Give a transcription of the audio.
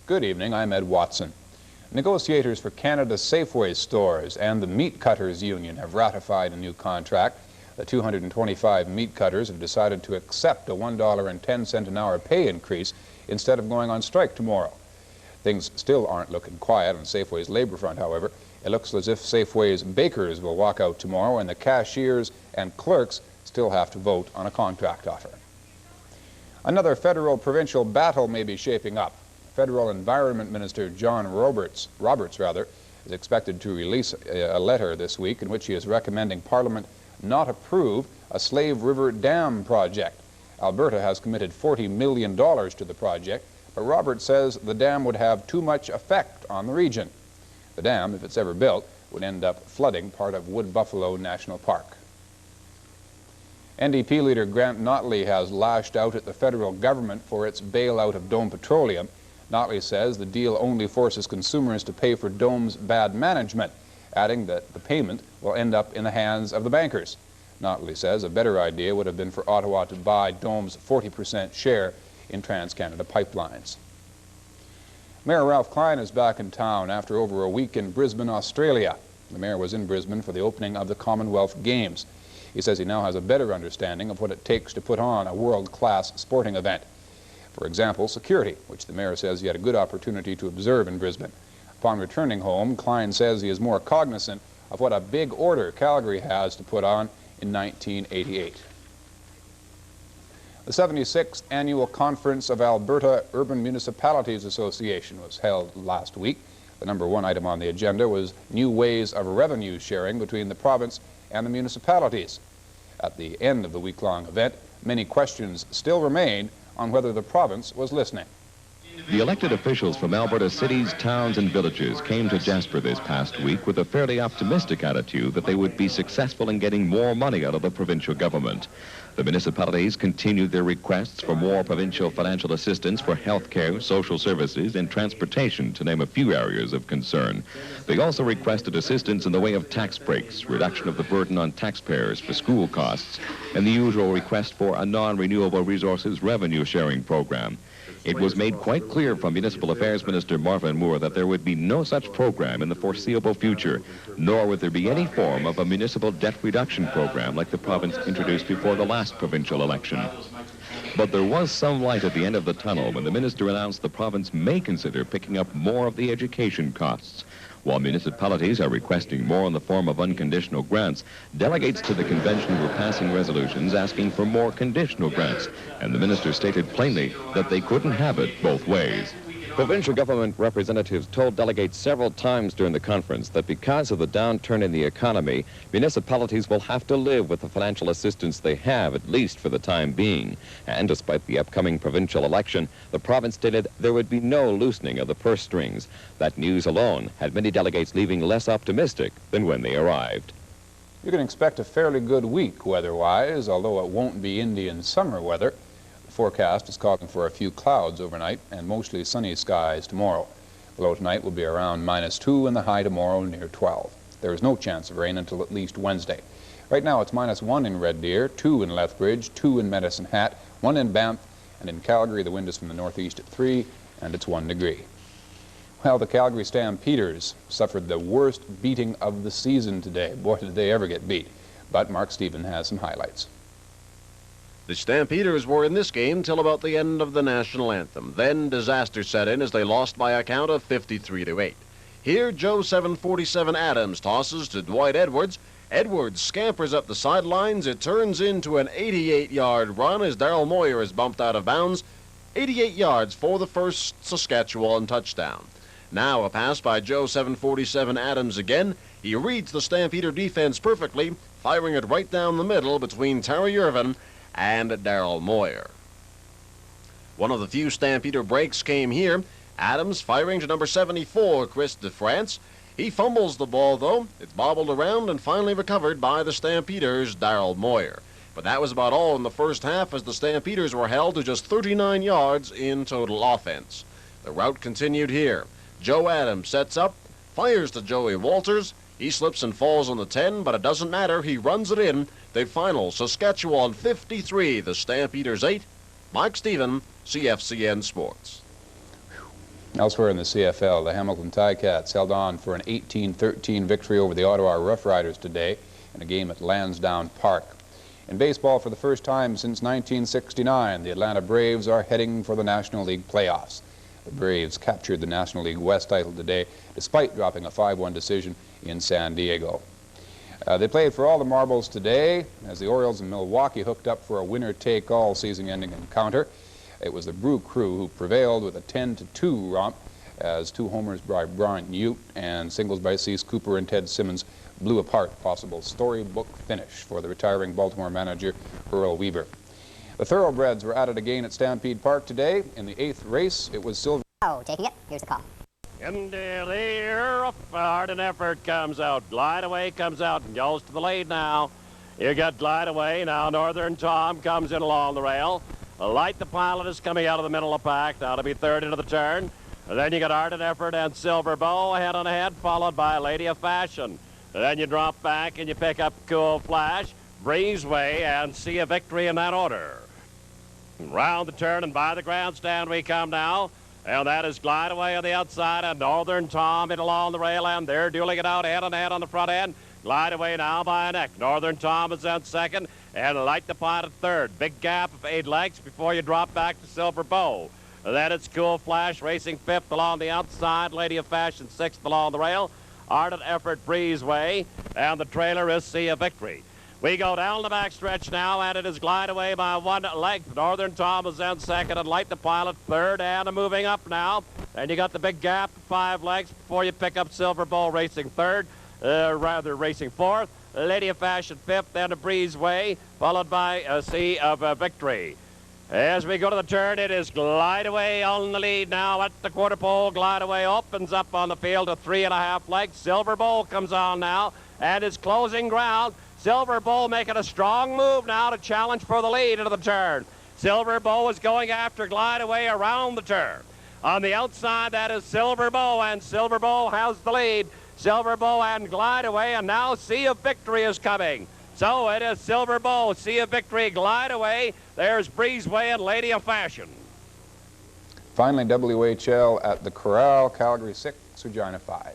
Good evening, I'm Ed Watson. Negotiators for Canada's Safeway stores and the Meat Cutters Union have ratified a new contract. The 225 meat cutters have decided to accept a $1.10 an hour pay increase instead of going on strike tomorrow. Things still aren't looking quiet on Safeway's labor front, however. It looks as if Safeway's bakers will walk out tomorrow and the cashiers and clerks still have to vote on a contract offer. Another federal-provincial battle may be shaping up. Federal Environment Minister John Roberts is expected to release a letter this week in which he is recommending Parliament not approve a Slave River Dam project. Alberta has committed $40 million to the project, but Roberts says the dam would have too much effect on the region. The dam, if it's ever built, would end up flooding part of Wood Buffalo National Park. NDP leader Grant Notley has lashed out at the federal government for its bailout of Dome Petroleum. Notley says the deal only forces consumers to pay for Dome's bad management, adding that the payment will end up in the hands of the bankers. Notley says a better idea would have been for Ottawa to buy Dome's 40% share in Trans-Canada pipelines. Mayor Ralph Klein is back in town after over a week in Brisbane, Australia. The mayor was in Brisbane for the opening of the Commonwealth Games. He says he now has a better understanding of what it takes to put on a world-class sporting event. For example, security, which the mayor says he had a good opportunity to observe in Brisbane. Upon returning home, Klein says he is more cognizant of what a big order Calgary has to put on in 1988. The 76th Annual Conference of Alberta Urban Municipalities Association was held last week. The #1 item on the agenda was new ways of revenue sharing between the province and the municipalities. At the end of the week-long event, many questions still remained on whether the province was listening. The elected officials from Alberta's cities, towns, and villages came to Jasper this past week with a fairly optimistic attitude that they would be successful in getting more money out of the provincial government. The municipalities continued their requests for more provincial financial assistance for health care, social services, and transportation, to name a few areas of concern. They also requested assistance in the way of tax breaks, reduction of the burden on taxpayers for school costs, and the usual request for a non-renewable resources revenue sharing program. It was made quite clear from Municipal Affairs Minister Marvin Moore that there would be no such program in the foreseeable future, nor would there be any form of a municipal debt reduction program like the province introduced before the last provincial election. But there was some light at the end of the tunnel when the minister announced the province may consider picking up more of the education costs. While municipalities are requesting more in the form of unconditional grants, delegates to the convention were passing resolutions asking for more conditional grants, and the minister stated plainly that they couldn't have it both ways. Provincial government representatives told delegates several times during the conference that because of the downturn in the economy, municipalities will have to live with the financial assistance they have, at least for the time being. And despite the upcoming provincial election, the province stated there would be no loosening of the purse strings. That news alone had many delegates leaving less optimistic than when they arrived. You can expect a fairly good week weather-wise, although it won't be Indian summer weather. The forecast is calling for a few clouds overnight and mostly sunny skies tomorrow. The low tonight will be around -2 and the high tomorrow near 12. There is no chance of rain until at least Wednesday. Right now it's -1 in Red Deer, 2 in Lethbridge, 2 in Medicine Hat, 1 in Banff, and in Calgary the wind is from the northeast at 3 and it's 1 degree. Well, the Calgary Stampeders suffered the worst beating of the season today. Boy, did they ever get beat. But Mark Stephen has some highlights. The Stampeders were in this game till about the end of the national anthem. Then disaster set in as they lost by a count of 53-8. Here, Joe 747 Adams tosses to Dwight Edwards. Edwards scampers up the sidelines. It turns into an 88-yard run as Darryl Moyer is bumped out of bounds. 88 yards for the first Saskatchewan touchdown. Now a pass by Joe 747 Adams again. He reads the Stampeder defense perfectly, firing it right down the middle between Terry Irvin and Darryl Moyer. One of the few Stampeder breaks came here. Adams firing to number 74, Chris DeFrance. He fumbles the ball, though. It's bobbled around and finally recovered by the Stampeders' Darryl Moyer. But that was about all in the first half as the Stampeders were held to just 39 yards in total offense. The route continued here. Joe Adams sets up, fires to Joey Walters. He slips and falls on the 10, but it doesn't matter. He runs it in. The final, Saskatchewan 53, the Stampeders 8. Mike Stephen, CFCN Sports. Elsewhere in the CFL, the Hamilton Ticats held on for an 18-13 victory over the Ottawa Rough Riders today in a game at Lansdowne Park. In baseball, for the first time since 1969, the Atlanta Braves are heading for the National League playoffs. The Braves captured the National League West title today despite dropping a 5-1 decision in San Diego. They played for all the marbles today as the Orioles and Milwaukee hooked up for a winner-take-all season-ending encounter. It was the Brew Crew who prevailed with a 10-2 romp as 2 homers by Bryant Ute and singles by Cease Cooper and Ted Simmons blew apart a possible storybook finish for the retiring Baltimore manager Earl Weaver. The Thoroughbreds were at it again at Stampede Park today. In the 8th race, it was Silver. Oh, taking it. Here's the call. In the air, hard and effort comes out. Glide Away comes out and goes to the lead now. You got Glide Away. Now Northern Tom comes in along the rail. Light the Pilot is coming out of the middle of the pack. Now to be third into the turn. And then you got Ardent Effort and Silver Bow head on ahead, followed by Lady of Fashion. And then you drop back and you pick up Cool Flash, Breezeway, and See a Victory in that order. Round the turn and by the grandstand we come now. And that is Glide Away on the outside and Northern Tom in along the rail end. They're dueling it out head on head on the front end. Glide Away now by a neck. Northern Tom is in second and Light the Pilot third. Big gap of 8 lengths before you drop back to Silver Bow. Then it's Cool Flash racing 5th along the outside. Lady of Fashion 6th along the rail. Ardent Effort Breezeway. And the trailer is See a Victory. We go down the back stretch now, and it is Glide Away by 1 length. Northern Tom is in second, and Light the Pilot third, and moving up now. And you got the big gap, 5 lengths before you pick up Silver Bowl racing third, racing fourth. Lady of Fashion 5th, and a Breezeway, followed by Sea of Victory. As we go to the turn, it is Glide Away on the lead now at the quarter pole. Glide Away opens up on the field to 3.5 lengths. Silver Bowl comes on now, and is closing ground. Silver Bowl making a strong move now to challenge for the lead into the turn. Silver Bowl is going after Glide Away around the turn. On the outside, that is Silver Bowl, and Silver Bowl has the lead. Silver Bowl and Glide Away, and now Sea of Victory is coming. So it is Silver Bowl, Sea of Victory, Glide Away. There's Breezeway and Lady of Fashion. Finally, WHL at the Corral, Calgary 6, Regina 5.